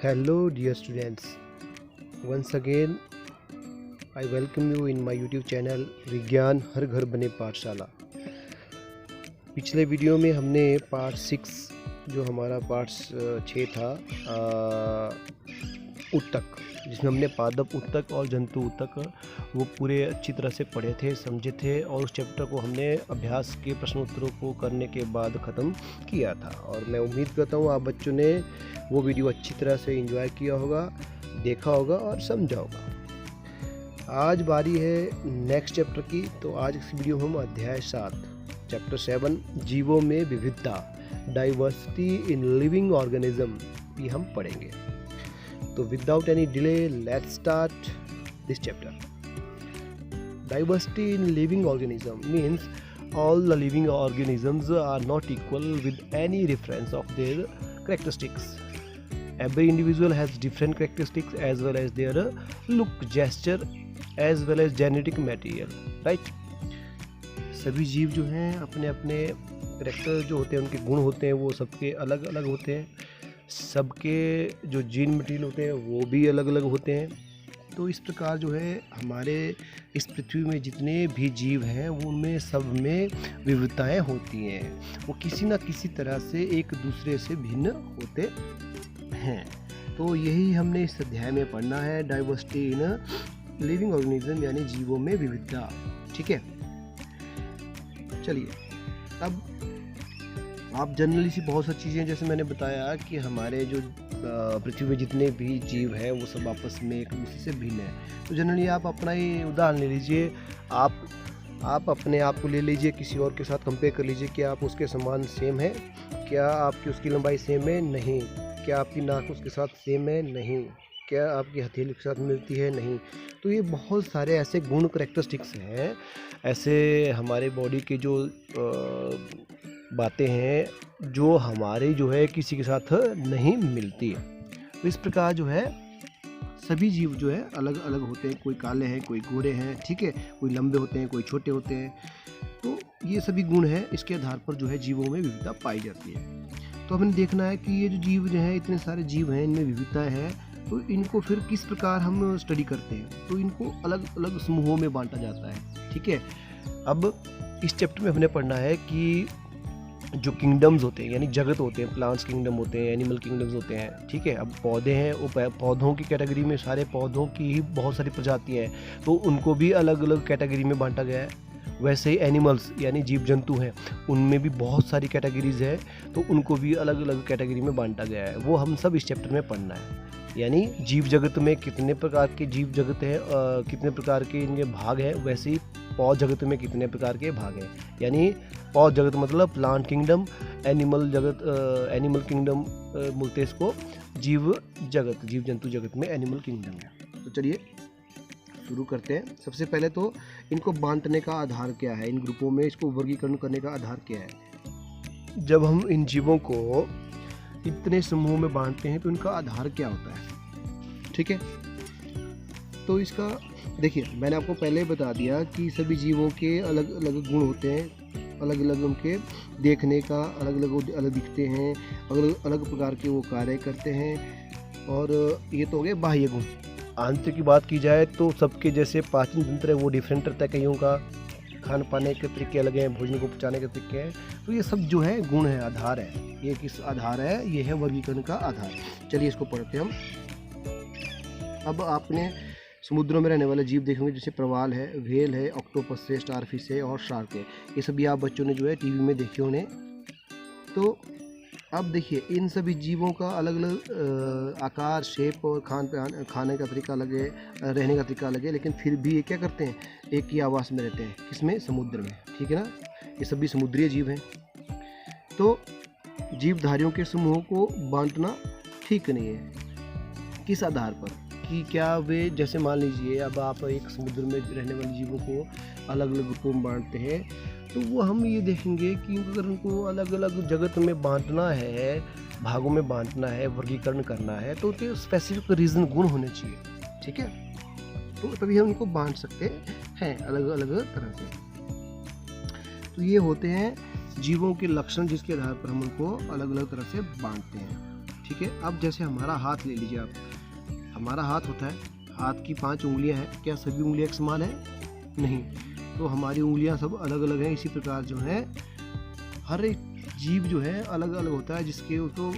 Hello dear students, once again I welcome you in my YouTube channel विज्ञान हर घर बने पाठशाला। पिछले वीडियो में हमने पार्ट 6 जो हमारा पार्ट 6 था ऊतक, जिसमें हमने पादप ऊतक और जंतु ऊतक वो पूरे अच्छी तरह से पढ़े थे, समझे थे और उस चैप्टर को हमने अभ्यास के प्रश्न उत्तरों को करने के बाद ख़त्म किया था। और मैं उम्मीद करता हूँ आप बच्चों ने वो वीडियो अच्छी तरह से एंजॉय किया होगा, देखा होगा और समझा होगा। आज बारी है नेक्स्ट चैप्टर की। तो आज इस वीडियो में हम अध्याय 7 चैप्टर 7 जीवों में विविधता, डाइवर्सिटी इन लिविंग ऑर्गेनिज्म भी हम पढ़ेंगे। तो without any delay let's start this chapter. Diversity in living organism means all the living organisms are not equal with any reference of their characteristics. Every individual has different characteristics as well as their look, gesture as well as genetic material, right? सभी जीव जो हैं अपने अपने character जो होते हैं, उनके गुण होते हैं, वो सबके अलग अलग होते हैं। सबके जो जीन मटेरियल होते हैं वो भी अलग अलग होते हैं। तो इस प्रकार जो है हमारे इस पृथ्वी में जितने भी जीव हैं वो उनमें सब में विविधताएं होती हैं। वो किसी न किसी तरह से एक दूसरे से भिन्न होते हैं। तो यही हमने इस अध्याय में पढ़ना है, डाइवर्सिटी इन लिविंग ऑर्गेनिज्म यानी जीवों में विविधता। ठीक है, चलिए अब आप जनरली सी बहुत सारी चीज़ें, जैसे मैंने बताया कि हमारे जो पृथ्वी में जितने भी जीव हैं वो सब आपस में एक दूसरे से भिन्न है। तो जनरली आप अपना ही उदाहरण ले लीजिए, आप अपने आप को ले लीजिए, किसी और के साथ कंपेयर कर लीजिए कि आप उसके समान सेम है क्या, आपकी उसकी लंबाई सेम है नहीं, क्या आपकी नाक उसके साथ सेम है नहीं, क्या आपकी हथेली के साथ मिलती है नहीं। तो ये बहुत सारे ऐसे गुण करैक्टरिस्टिक्स हैं, ऐसे हमारे बॉडी के जो बातें हैं जो हमारे जो है किसी के साथ नहीं मिलती है। तो इस प्रकार जो है सभी जीव जो है अलग अलग होते हैं, कोई काले हैं, कोई गोरे हैं, ठीक है, कोई लंबे होते हैं, कोई छोटे होते हैं। तो ये सभी गुण हैं, इसके आधार पर जो है जीवों में विविधता पाई जाती है। तो हमें देखना है कि ये जो जीव जो है, इतने सारे जीव हैं, इनमें विविधता है, तो इनको फिर किस प्रकार हम स्टडी करते हैं। तो इनको अलग अलग समूहों में बांटा जाता है। ठीक है, अब इस चैप्टर में हमने पढ़ना है कि जो किंगडम्स होते हैं यानी जगत होते हैं, प्लांट्स किंगडम होते हैं, एनिमल किंगडम्स होते हैं। ठीक है, अब पौधे हैं, वो पौधों की कैटेगरी में सारे पौधों की ही बहुत सारी प्रजातियां हैं, तो उनको भी अलग अलग कैटेगरी में बांटा गया है। वैसे ही एनिमल्स यानी जीव जंतु हैं, उनमें भी बहुत सारी कैटेगरीज है, तो उनको भी अलग अलग कैटेगरी में बांटा गया है। वो हम सब इस चैप्टर में पढ़ना है। यानी जीव जगत में कितने प्रकार के जीव जगत हैं, कितने प्रकार के इनके भाग हैं, वैसे ही पौध जगत में कितने प्रकार के भाग हैं। यानी पौध जगत मतलब प्लांट किंगडम, एनिमल जगत एनिमल किंगडम बोलते हैं इसको, जीव जगत जीव जंतु जगत में एनिमल किंगडम है। तो चलिए शुरू करते हैं। सबसे पहले तो इनको बांटने का आधार क्या है, इन ग्रुपों में इसको वर्गीकरण करने का आधार क्या है। जब हम इन जीवों को इतने समूह में बांटते हैं तो इनका आधार क्या होता है। ठीक है, तो इसका देखिए, मैंने आपको पहले बता दिया कि सभी जीवों के अलग अलग गुण होते हैं, अलग अलग उनके देखने का अलग दिखते हैं, अलग अलग प्रकार के वो कार्य करते हैं। और ये तो हो गए बाह्य गुण। आंतरिक की बात की जाए तो सबके जैसे पाचन तंत्र है वो डिफरेंट रहता है, कईयों का खान पाने के तरीके अलग हैं, भोजन को पचाने के तरीके हैं। तो ये सब जो है गुण है, आधार है। ये किस आधार है, ये है वर्गीकरण का आधार। चलिए इसको पढ़ते हैं हम। अब आपने समुद्रों में रहने वाले जीव देखेंगे, जैसे प्रवाल है, व्हेल है, ऑक्टोपस है, स्टारफिश है और शार्क है। ये सभी आप बच्चों ने जो है टीवी में देखे होने। तो अब देखिए इन सभी जीवों का अलग अलग आकार, शेप और खाने का तरीका अलग है, रहने का तरीका अलग है, लेकिन फिर भी ये क्या करते हैं, एक ही आवास में रहते हैं। किसमें, समुद्र में। ठीक है ना, ये सभी समुद्रीय जीव हैं। तो जीवधारियों के समूहों को बांटना ठीक नहीं है। किस आधार पर कि क्या वे, जैसे मान लीजिए अब आप एक समुद्र में रहने वाले जीवों को अलग अलग ग्रुपों में बांटते हैं, तो वो हम ये देखेंगे कि अगर उनको अलग अलग जगत में बांटना है, भागों में बांटना है, वर्गीकरण करना है, तो उसके स्पेसिफिक रीज़न गुण होने चाहिए। ठीक है, तो तभी हम उनको बांट सकते हैं अलग अलग तरह से। तो ये होते हैं जीवों के लक्षण, जिसके आधार पर हम उनको अलग अलग तरह से बांटते हैं। ठीक है। अब जैसे हमारा हाथ ले लीजिए आप, हमारा हाथ होता है, हाथ की 5 उंगलियां हैं, क्या सभी उंगलियां एक समान है? नहीं। तो हमारी उंगलियां सब अलग अलग हैं। इसी प्रकार जो है हर एक जीव जो है अलग अलग होता है, जिसके उसको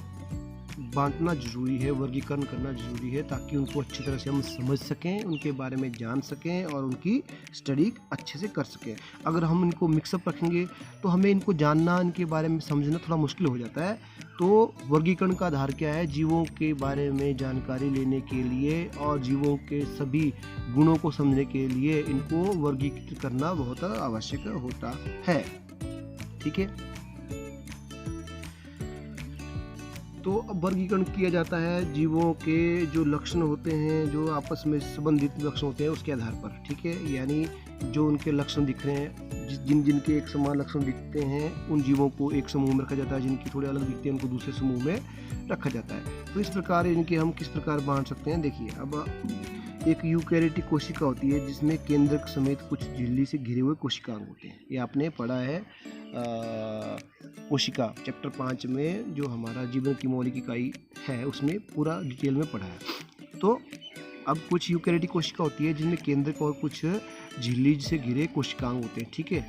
बांटना जरूरी है, वर्गीकरण करना जरूरी है, ताकि उनको अच्छी तरह से हम समझ सकें, उनके बारे में जान सकें और उनकी स्टडी अच्छे से कर सकें। अगर हम इनको मिक्सअप रखेंगे तो हमें इनको जानना, इनके बारे में समझना थोड़ा मुश्किल हो जाता है। तो वर्गीकरण का आधार क्या है? जीवों के बारे में जानकारी लेने के लिए और जीवों के सभी गुणों को समझने के लिए इनको वर्गीकृत करना बहुत आवश्यक होता है। ठीक है। तो अब वर्गीकरण किया जाता है जीवों के जो लक्षण होते हैं, जो आपस में संबंधित लक्षण होते हैं, उसके आधार पर। ठीक है। यानी जो उनके लक्षण दिख रहे हैं, जिनके एक समान लक्षण दिखते हैं, उन जीवों को एक समूह में रखा जाता है। जिनकी थोड़े अलग दिखते हैं, उनको दूसरे समूह में रखा जाता है। तो इस प्रकार इनके हम किस प्रकार बांट सकते हैं? देखिए, अब एक यूकैरियोटिक कोशिका होती है, जिसमें केंद्रक समेत कुछ झिल्ली से घिरे हुए कोशिकांग होते हैं। ये आपने पढ़ा है कोशिका चैप्टर 5 में, जो हमारा जीवन की मौलिक इकाई है, उसमें पूरा डिटेल में पढ़ा है। तो अब कुछ यूकैरियोटिक कोशिका होती है जिनमें केंद्रक और कुछ झिल्ली से घिरे कोशिकांग होते हैं। ठीक है।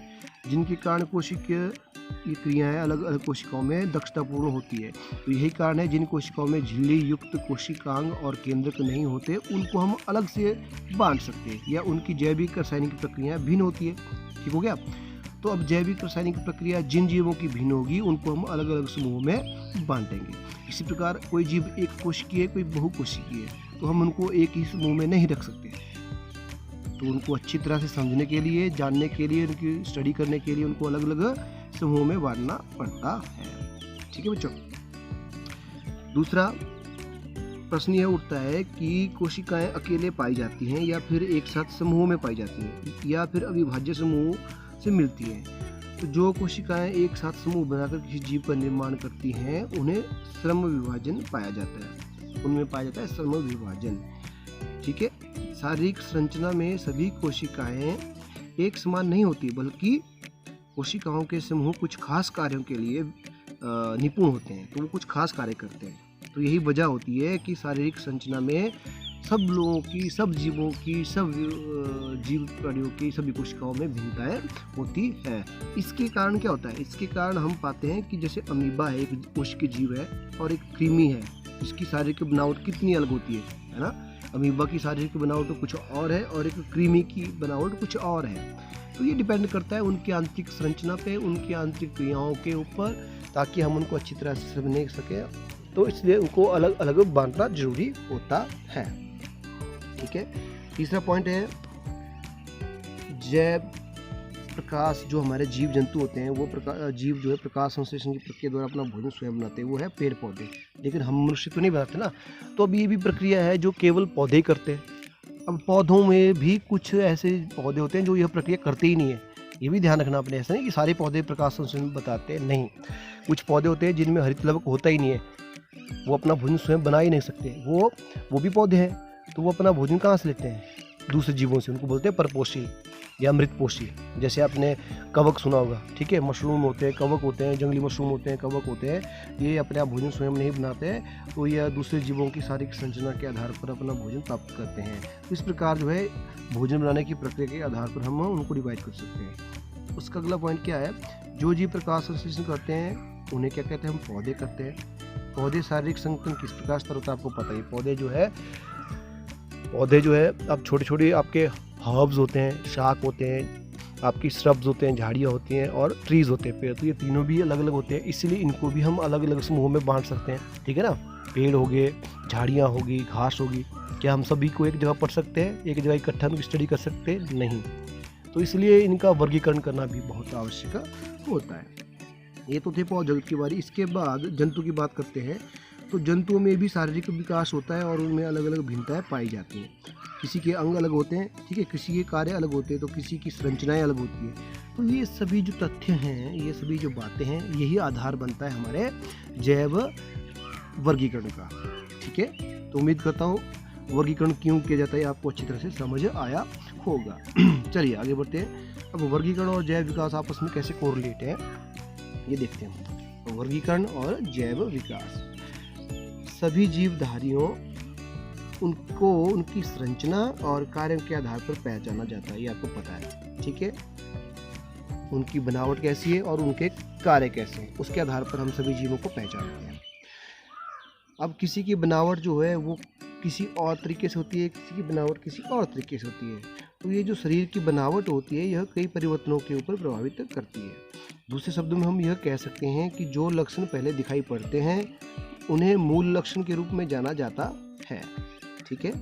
जिनके कारण कोशिकीय ये क्रियाएं अलग अलग कोशिकाओं में दक्षतापूर्ण होती है। तो यही कारण है जिन कोशिकाओं में झिल्ली युक्त कोशिकांग और केंद्रक नहीं होते, उनको हम अलग से बांट सकते हैं, या उनकी जैविक रासायनिक प्रक्रियाएं भिन्न होती है। ठीक हो गया। तो अब जैविक रासायनिक प्रक्रिया जिन जीवों की भिन्न होगी, उनको हम अलग अलग समूहों में बांटेंगे। इसी प्रकार कोई जीव एक कोशिकीय है, कोई बहुकोशिकीय है, तो हम उनको एक ही समूह में नहीं रख सकते। तो उनको अच्छी तरह से समझने के लिए, जानने के लिए, उनकी स्टडी करने के लिए उनको अलग अलग समूह में बांटना पड़ता है। ठीक है बच्चों। दूसरा प्रश्न यह उठता है कि कोशिकाएं अकेले पाई जाती हैं या फिर एक साथ समूह में पाई जाती हैं, या फिर अविभाज्य समूह से मिलती हैं। तो जो कोशिकाएं एक साथ समूह बनाकर किसी जीव का निर्माण करती हैं, उन्हें श्रम विभाजन पाया जाता है। उनमें पाया जाता है श्रम विभाजन। ठीक है। शारीरिक संरचना में सभी कोशिकाएं एक समान नहीं होती, बल्कि कोशिकाओं के समूह कुछ खास कार्यों के लिए निपुण होते हैं। तो वो कुछ खास कार्य करते हैं। तो यही वजह होती है कि शारीरिक संरचना में सब लोगों की, सब जीवों की, सब जीव प्राणियों की सभी कोशिकाओं में भिन्नताएं होती है। इसके कारण क्या होता है? इसके कारण हम पाते हैं कि जैसे अमीबा है, एक कोशिकीय जीव है, और एक कृमि है, जिसकी शारीरिक बनावट कितनी अलग होती है ना। अमीबा की शारीरिक बनावट तो कुछ और है, और एक कृमि की बनावट कुछ और है। तो ये डिपेंड करता है उनकी आंतरिक संरचना पे, उनकी आंतरिक क्रियाओं के ऊपर, ताकि हम उनको अच्छी तरह से समझ सकें। तो इसलिए उनको अलग अलग बांटना जरूरी होता है। ठीक है। तीसरा पॉइंट है जैव प्रकाश। जो हमारे जीव जंतु होते हैं, वो जीव जो है प्रकाश संश्लेषण की प्रक्रिया द्वारा अपना भोजन स्वयं बनाते हैं। वो है पेड़ पौधे। लेकिन हम मनुष्य तो नहीं बनाते ना। तो अब ये भी प्रक्रिया है जो केवल पौधे ही करते हैं। अब पौधों में भी कुछ ऐसे पौधे होते हैं जो यह प्रक्रिया करते ही नहीं है। ये भी ध्यान रखना अपने। ऐसा नहीं कि सारे पौधे प्रकाश संश्लेषण बताते हैं, नहीं। कुछ पौधे होते हैं जिनमें हरित लवक होता ही नहीं है, वो अपना भोजन स्वयं बना ही नहीं सकते। वो भी पौधे हैं, तो वो अपना भोजन कहाँ से लेते हैं? दूसरे जीवों से। उनको बोलते हैं परपोषी या मृतपोषी। जैसे आपने कवक सुना होगा। ठीक है। मशरूम होते हैं, कवक होते हैं, जंगली मशरूम होते हैं, कवक होते हैं। ये अपने आप भोजन स्वयं नहीं बनाते हैं, तो ये दूसरे जीवों की शारीरिक संरचना के आधार पर अपना भोजन प्राप्त करते हैं। तो इस प्रकार जो है भोजन बनाने की प्रक्रिया के आधार पर हम उनको डिवाइड कर सकते हैं। उसका अगला पॉइंट क्या है? जो जीव प्रकाश संश्लेषण करते हैं, उन्हें क्या कहते हैं? हम पौधे करते हैं। पौधे शारीरिक संगठन किस प्रकार स्तर होता है आपको पता ही। पौधे जो है अब छोटे छोटे आपके हर्ब्स होते हैं, शाक होते हैं, आपकी श्रब्स होते हैं, झाड़ियाँ होती हैं, और ट्रीज होते हैं, पेड़। तो ये तीनों भी अलग अलग होते हैं, इसलिए इनको भी हम अलग अलग समूहों में बांट सकते हैं। ठीक है ना। पेड़ हो गए, झाड़ियाँ होगी, घास होगी। क्या हम सभी को एक जगह पढ़ सकते हैं, एक जगह इकट्ठा स्टडी कर सकते हैं? नहीं। तो इसलिए इनका वर्गीकरण करना भी बहुत आवश्यक होता है। ये तो थे पौध जगत की बारी। इसके बाद जंतु की बात करते हैं। तो जंतुओं में भी शारीरिक विकास होता है, और उनमें अलग अलग भिन्नताएं पाई जाती हैं। किसी के अंग अलग होते हैं, ठीक है, किसी के कार्य अलग होते हैं, तो किसी की संरचनाएं अलग होती हैं। तो ये सभी जो तथ्य हैं, ये सभी जो बातें हैं, यही आधार बनता है हमारे जैव वर्गीकरण का। ठीक है। तो उम्मीद करता हूँ वर्गीकरण क्यों किया जाता है आपको अच्छी तरह से समझ आया होगा। चलिए आगे बढ़ते हैं। अब वर्गीकरण और जैव विकास आपस में कैसे कोरिलेट है, ये देखते हैं। वर्गीकरण और जैव विकास। सभी जीवधारियों उनको उनकी संरचना और कार्य के आधार पर पहचाना जाता है, ये आपको पता है, ठीक है। उनकी बनावट कैसी है और उनके कार्य कैसे हैं, उसके आधार पर हम सभी जीवों को पहचानते हैं। अब किसी की बनावट जो है वो किसी और तरीके से होती है, किसी की बनावट किसी और तरीके से होती है। तो ये जो शरीर की बनावट होती है यह कई परिवर्तनों के ऊपर प्रभावित करती है। दूसरे शब्दों में हम यह कह सकते हैं कि जो लक्षण पहले दिखाई पड़ते हैं उन्हें मूल लक्षण के रूप में जाना जाता है, ठीक है।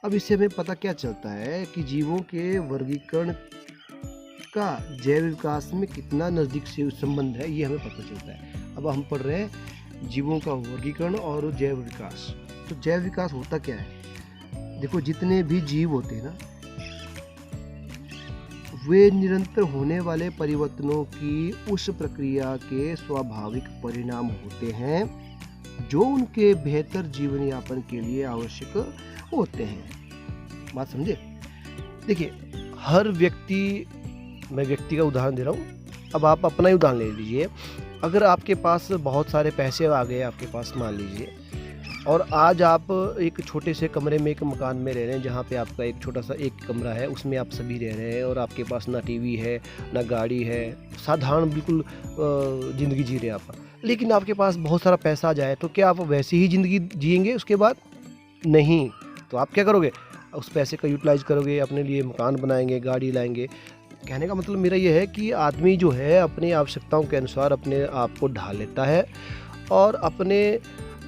अब इससे हमें पता क्या चलता है कि जीवों के वर्गीकरण का जैव विकास में कितना नज़दीक से संबंध है, ये हमें पता चलता है। अब हम पढ़ रहे हैं जीवों का वर्गीकरण और जैव विकास। तो जैव विकास होता क्या है? देखो, जितने भी जीव होते हैं ना, वे निरंतर होने वाले परिवर्तनों की उस प्रक्रिया के स्वाभाविक परिणाम होते हैं जो उनके बेहतर जीवन यापन के लिए आवश्यक होते हैं। बात समझे? देखिए, हर व्यक्ति, मैं व्यक्ति का उदाहरण दे रहा हूँ, अब आप अपना ही उदाहरण ले लीजिए। अगर आपके पास बहुत सारे पैसे आ गए आपके पास, मान लीजिए, और आज आप एक छोटे से कमरे में, एक मकान में रह रहे हैं जहाँ पे आपका एक छोटा सा एक कमरा है, उसमें आप सभी रह रहे हैं और आपके पास ना टीवी है ना गाड़ी है, साधारण बिल्कुल ज़िंदगी जी रहे हैं आप। लेकिन आपके पास बहुत सारा पैसा आ जाए तो क्या आप वैसी ही ज़िंदगी जिएंगे उसके बाद? नहीं। तो आप क्या करोगे? उस पैसे का यूटिलाइज करोगे, अपने लिए मकान बनाएंगे, गाड़ी लाएंगे। कहने का मतलब मेरा ये है कि आदमी जो है अपनी आवश्यकताओं के अनुसार अपने आप को ढाल लेता है और अपने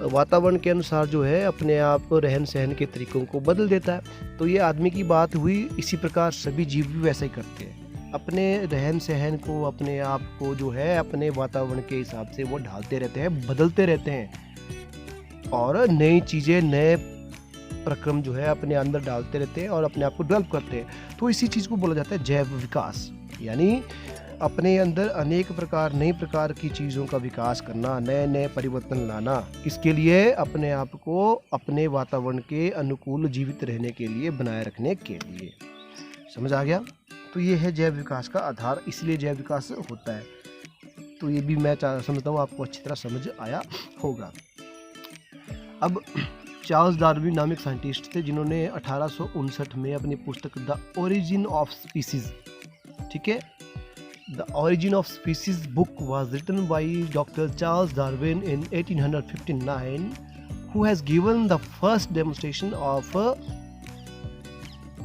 वातावरण के अनुसार जो है अपने आप रहन सहन के तरीकों को बदल देता है। तो ये आदमी की बात हुई। इसी प्रकार सभी जीव भी वैसा ही करते हैं, अपने रहन सहन को, अपने आप को जो है अपने वातावरण के हिसाब से वो ढालते रहते हैं, बदलते रहते हैं और नई चीज़ें, नए प्रक्रम जो है अपने अंदर डालते रहते हैं और अपने आप को डेवलप करते हैं। तो इसी चीज़ को बोला जाता है जैव विकास, यानी अपने अंदर अनेक प्रकार, नई प्रकार की चीज़ों का विकास करना, नए नए परिवर्तन लाना। इसके लिए अपने आप को अपने वातावरण के अनुकूल जीवित रहने के लिए, बनाए रखने के लिए। समझ आ गया? तो ये है जैव विकास का आधार, इसलिए जैव विकास होता है। तो ये भी मैं समझता हूँ आपको अच्छी तरह समझ आया होगा। अब चार्ल्स डार्विन नाम एक साइंटिस्ट थे जिन्होंने 1859 में अपनी पुस्तक द ओरिजिन ऑफ स्पीसीज, ठीक है, The Origin of Species book was written by Dr. Charles Darwin in 1859, who has given the first demonstration of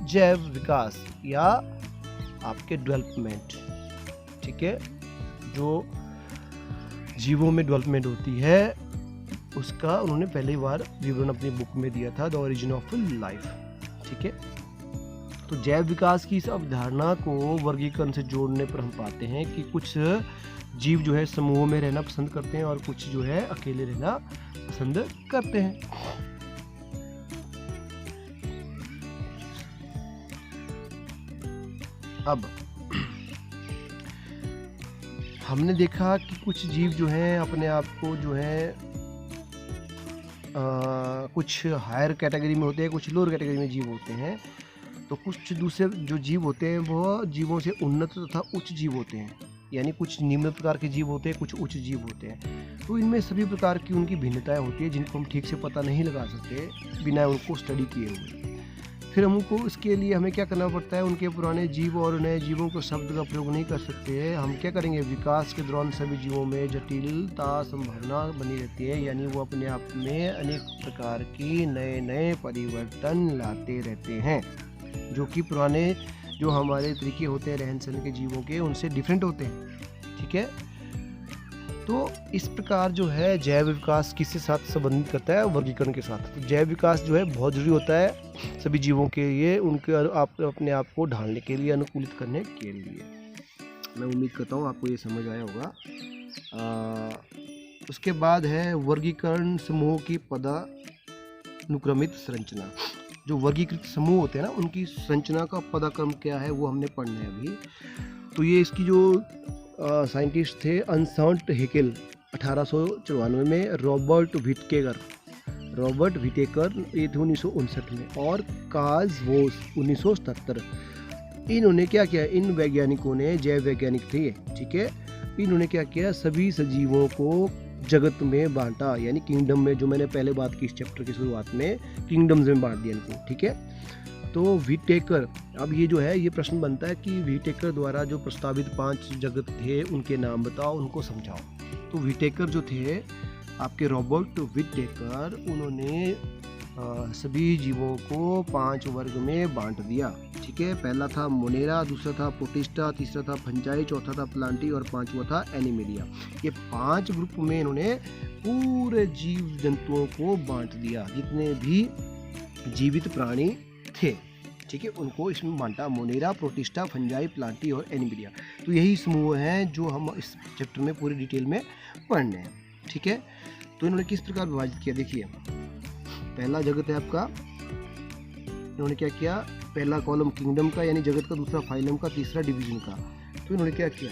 जैव विकास या आपके डेवलपमेंट, ठीक है, जो जीवों में डेवलपमेंट होती है उसका उन्होंने पहली बार विवरण अपनी बुक में दिया था, द ओरिजिन ऑफ लाइफ, ठीक है। तो जैव विकास की इस अवधारणा को वर्गीकरण से जोड़ने पर हम पाते हैं कि कुछ जीव जो है समूहों में रहना पसंद करते हैं और कुछ जो है अकेले रहना पसंद करते हैं। अब हमने देखा कि कुछ जीव जो हैं अपने आप को जो है कुछ हायर कैटेगरी में होते हैं, कुछ लोअर कैटेगरी में जीव होते हैं। तो कुछ दूसरे जो जीव होते हैं वो जीवों से उन्नत तथा उच्च जीव होते हैं, यानी कुछ निम्न प्रकार के जीव होते हैं, कुछ उच्च जीव होते हैं। तो इनमें सभी प्रकार की उनकी भिन्नताएं होती है जिनको हम ठीक से पता नहीं लगा सकते बिना उनको स्टडी किए हुए। फिर हमको इसके लिए हमें क्या करना पड़ता है? उनके पुराने जीव और नए जीवों को शब्द का प्रयोग नहीं कर सकते हैं। हम क्या करेंगे? विकास के दौरान सभी जीवों में जटिलता संभावना बनी रहती है, यानी वो अपने आप में अनेक प्रकार की नए नए परिवर्तन लाते रहते हैं जो कि पुराने जो हमारे तरीके होते हैं रहन सहन के जीवों के उनसे डिफरेंट होते हैं, ठीक है। तो इस प्रकार जो है जैव विकास किसके साथ संबंधित करता है? वर्गीकरण के साथ। तो जैव विकास जो है बहुत ज़रूरी होता है सभी जीवों के लिए, उनके अपने आप को ढालने के लिए, अनुकूलित करने के लिए। मैं उम्मीद करता हूँ आपको ये समझ आया होगा। उसके बाद है वर्गीकरण समूह की पदानुक्रमित संरचना। जो वर्गीकृत समूह होते हैं ना, उनकी संरचना का पदाक्रम क्या है वो हमने पढ़ना है अभी। तो ये इसकी जो साइंटिस्ट थे अर्नस्ट हैकेल 1894 में, रॉबर्ट विटेकर ये थे 1959 में, और कार्ल वोस 1977। इन्होंने क्या किया? इन वैज्ञानिकों ने, जैव वैज्ञानिक थे, ठीक है, इन्होंने क्या किया? सभी सजीवों को जगत में बांटा, यानी किंगडम में, जो मैंने पहले बात की इस चैप्टर की शुरुआत में, किंगडम्स में बांट दिया इनको, ठीक है। तो व्हिटेकर, अब ये जो है ये प्रश्न बनता है कि व्हिटेकर द्वारा जो प्रस्तावित 5 जगत थे उनके नाम बताओ, उनको समझाओ। तो व्हिटेकर जो थे आपके रॉबर्ट व्हिटेकर, उन्होंने सभी जीवों को 5 वर्ग में बांट दिया, ठीक है। पहला था मोनेरा, दूसरा था प्रोटिस्टा, तीसरा था फंजाई, चौथा था प्लांटी और 5वां था एनिमेलिया। ये 5 ग्रुप में इन्होंने पूरे जीव जंतुओं को बांट दिया, जितने भी जीवित प्राणी थे, ठीक है, उनको इसमें बांटा, मोनेरा, प्रोटिस्टा, फंजाई, प्लांटी और एनिमेलिया। तो यही समूह हैं जो हम इस चैप्टर में पूरी डिटेल में पढ़ने हैं, ठीक है। तो इन्होंने किस प्रकार विभाजित किया, देखिए पहला जगत है आपका, इन्होंने क्या किया, पहला कॉलम किंगडम का यानी जगत का, दूसरा फाइलम का, तीसरा डिवीजन का। तो इन्होंने क्या किया,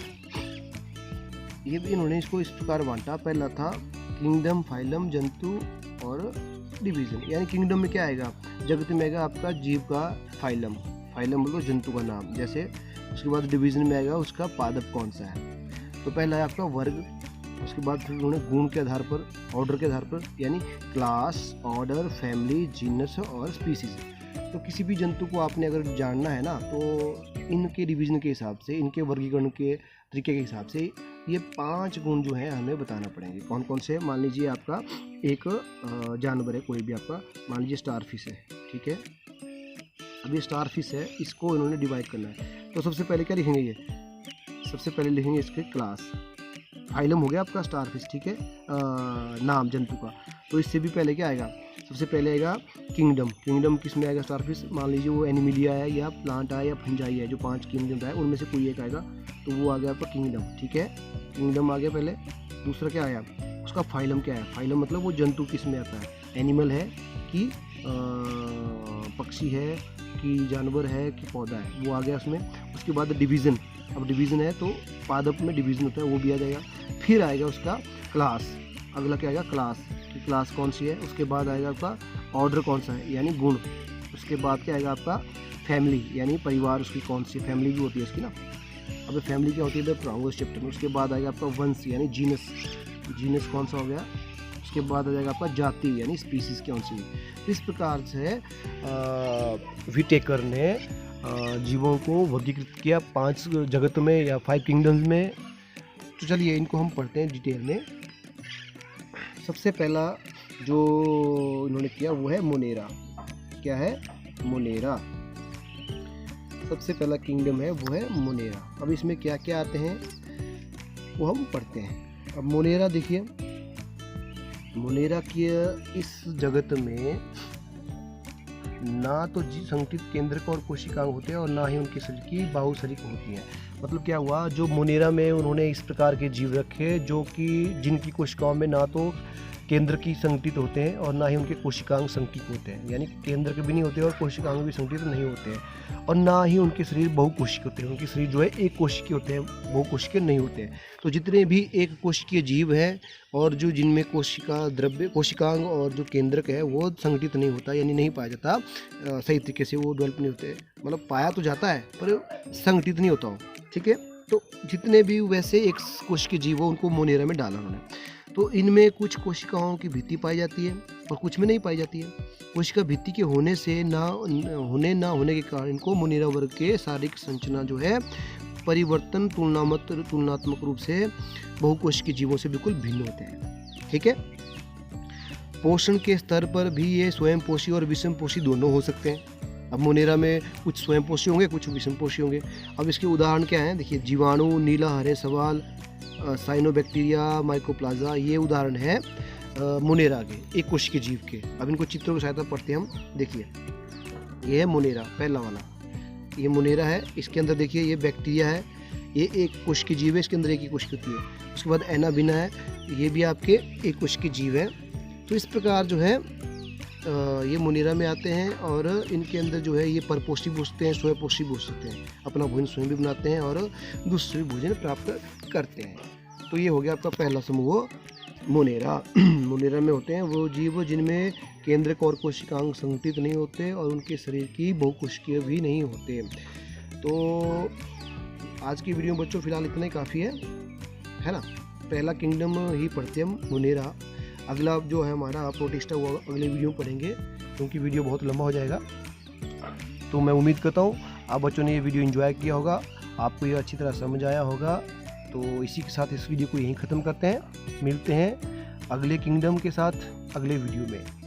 ये भी इन्होंने इसको इस प्रकार बांटा, पहला था किंगडम, फाइलम, जंतु और डिवीजन। यानी किंगडम में क्या आएगा, जगत में आएगा आपका जीव का फाइलम, फाइलम बोलो जंतु का नाम जैसे, उसके बाद डिवीजन में आएगा उसका पादप कौन सा है। तो पहला है आपका वर्ग, उसके बाद फिर उन्होंने गुण के आधार पर, ऑर्डर के आधार पर, यानी क्लास, ऑर्डर, फैमिली, जीनस और स्पीसीज। तो किसी भी जंतु को आपने अगर जानना है ना, तो इनके डिवीजन के हिसाब से, इनके वर्गीकरण के तरीके के हिसाब से ये 5 गुण जो हैं हमें बताना पड़ेंगे। कौन कौन से, मान लीजिए आपका एक जानवर है कोई भी, आपका मान लीजिए स्टार फिश है, ठीक है। अब ये स्टार फिश है, इसको इन्होंने डिवाइड करना है। तो सबसे पहले क्या लिखेंगे, ये सबसे पहले लिखेंगे इसके क्लास, फाइलम हो गया आपका स्टार फिश, ठीक है, नाम जंतु का। तो इससे भी पहले क्या आएगा, सबसे पहले आएगा किंगडम, किंगडम किस में आएगा, स्टार फिश, मान लीजिए वो एनिमिलिया है या प्लांट है या फंजाई है, जो 5 किंगडम है उनमें से कोई एक आएगा, तो वो आ गया आपका किंगडम, ठीक है। किंगडम आ गया पहले, दूसरा क्या आया, उसका फाइलम क्या है, फाइलम मतलब वो जंतु किस में आता है, एनिमल है कि पक्षी है कि जानवर है कि पौधा है, वो आ गया उसमें। उसके बाद डिवीज़न, अब डिवीज़न है तो पादप में डिवीज़न होता है, वो भी आ जाएगा। फिर आएगा उसका क्लास, अगला क्या आएगा क्लास, कि क्लास कौन सी है। उसके बाद आएगा आपका ऑर्डर कौन सा है, यानी गुण। उसके बाद क्या आएगा आपका फैमिली, यानी परिवार उसकी कौन सी, फैमिली भी होती है उसकी ना। अब फैमिली क्या होती है मैं पढ़ाऊँगा इस चैप्टर में। उसके बाद आएगा आपका वंश, यानी जीनस, जीनस कौन सा हो गया। उसके बाद आ जाएगा आपका जाति, यानी स्पीसीज कौन सी। इस प्रकार से व्हिटेकर ने जीवों को वर्गीकृत किया 5 जगतों में या 5 किंगडम्स में। तो चलिए इनको हम पढ़ते हैं डिटेल में। सबसे पहला जो इन्होंने किया वो है मोनेरा। क्या है, मोनेरा। सबसे पहला किंगडम है वो है मोनेरा। अब इसमें क्या क्या आते हैं वो हम पढ़ते हैं। अब मोनेरा देखिए, मोनेरा की इस जगत में ना तो संगठित केंद्रक और कोशिकांग होते हैं और ना ही उनके शरीर की बाहुशरीक होती हैं। मतलब क्या हुआ, जो मोनेरा में उन्होंने इस प्रकार के जीव रखे जो कि जिनकी कोशिकाओं में ना तो केंद्र की संगठित होते हैं और ना ही उनके कोशिकांग संगठित होते हैं, यानी केंद्र के भी नहीं होते और कोशिकांग भी संगठित नहीं होते हैं। और ना ही उनके शरीर बहुकोशिकीय होते हैं, उनके शरीर जो है एक कोशिकीय होते हैं, बहुकोशिकीय नहीं होते हैं। तो जितने भी एक कोशिकीय जीव हैं और जो जिनमें कोशिका द्रव्य कोशिकांग और जो केंद्रक है वो संगठित नहीं होता, यानी नहीं पाया जाता सही तरीके से, वो डेवलप नहीं होते। मतलब पाया तो जाता है पर संगठित नहीं होता हो, ठीक है। तो जितने भी वैसे एक कोशिकीय जीव हो उनको मोनेरा में डाला उन्होंने। तो इनमें कुछ कोशिकाओं की भित्ति पाई जाती है और कुछ में नहीं पाई जाती है। कोशिका भित्ति के होने से ना होने के कारण इनको मोनेरा वर्ग के शारीरिक संरचना जो है परिवर्तन तुलनात्मक रूप से बहुकोशिकीय जीवों से बिल्कुल भिन्न होते हैं, ठीक है। पोषण के स्तर पर भी ये स्वयं पोषी और विषम पोषी दोनों हो सकते हैं। अब मोनेरा में कुछ स्वयं पोषी होंगे, कुछ विषम पोषी होंगे। अब इसके उदाहरण क्या हैं, देखिए जीवाणु, नीला हरे सवाल, साइनोबैक्टीरिया, माइकोप्लाज्मा, ये उदाहरण है मोनेरा के एक कोशिकीय जीव के। अब इनको चित्रों की सहायता पढ़ते हैं हम। देखिए ये है मोनेरा, पहला वाला ये मोनेरा है। इसके अंदर देखिए ये बैक्टीरिया है, ये एक कोशिकीय जीव है, इसके अंदर एक ही कोशिका होती है। उसके बाद एनाबिना है, ये भी आपके एक कोशिकीय जीव है। तो इस प्रकार जो है ये मोनेरा में आते हैं और इनके अंदर जो है ये परपोषी भोजते हैं, स्वयंपोषी भोज सकते हैं, अपना भोजन स्वयं भी बनाते हैं और दूसरे भोजन प्राप्त करते हैं। तो ये हो गया आपका पहला समूह मोनेरा। मोनेरा में होते हैं वो जीव जिनमें केंद्रक और कोशिकांग संगठित नहीं होते और उनके शरीर की बहुकोशिकीय भी नहीं होते। तो आज की वीडियो बच्चों फिलहाल इतना ही काफ़ी है ना। पहला किंगडम ही पढ़ते हम, मुनेरा। अगला जो है हमारा प्रोटिस्टा वो अगले वीडियो में पढ़ेंगे, क्योंकि वीडियो बहुत लंबा हो जाएगा। तो मैं उम्मीद करता हूँ आप बच्चों ने ये वीडियो एंजॉय किया होगा, आपको ये अच्छी तरह समझ आया होगा। तो इसी के साथ इस वीडियो को यहीं ख़त्म करते हैं, मिलते हैं अगले किंगडम के साथ अगले वीडियो में।